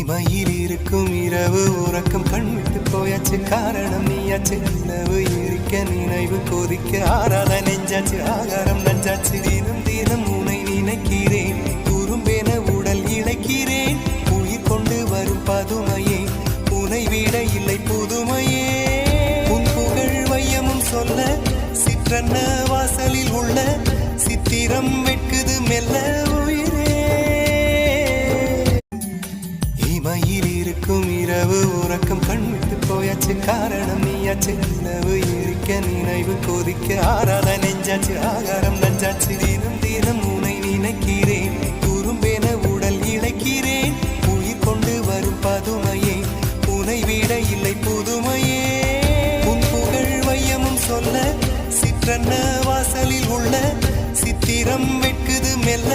இமையில் இருக்கும் இரவு உறக்கம் கண்விட்டு போயாச்சு காரணம் நீயாச்சு நிலவு எரிக்க நினைவு கொதிக்க ஆறாத நெஞ்சாச்சு ஆகாரம் நஞ்சாச்சு தினம் தினம் உனை நினைக்கிறேன் குறும்பென உடல் இழைக்கிறேன் உயிர் கொண்டு வரும் பதுமையே உனை விட இல்லை புதுமையே உன் புகழ் வையமும் சொல்ல சிற்றன்ன வாசலில் உள்ள சித்திரம் வெட்குது மெல்ல இமையில் இருக்கும் இரவு உறக்கம் கண்விட்டு போயாச்சு காரணம் நீயாச்சு நிலவு எரிக்க நினைவு கொதிக்க ஆறாத நெஞ்சாச்சு ஆகாரம் நஞ்சாச்சு தினம் தினம் உனை நினைக்கிறேன் குறும்பென உடல் இழைக்கிறேன் உயிர் கொண்டு வரும் பதுமையே உனை விட இல்லை புதுமையே உன் புகழ் வையமும் சொல்ல சிற்றன்ன வாசலில் உள்ள சித்திரம் வெட்குது மெல்ல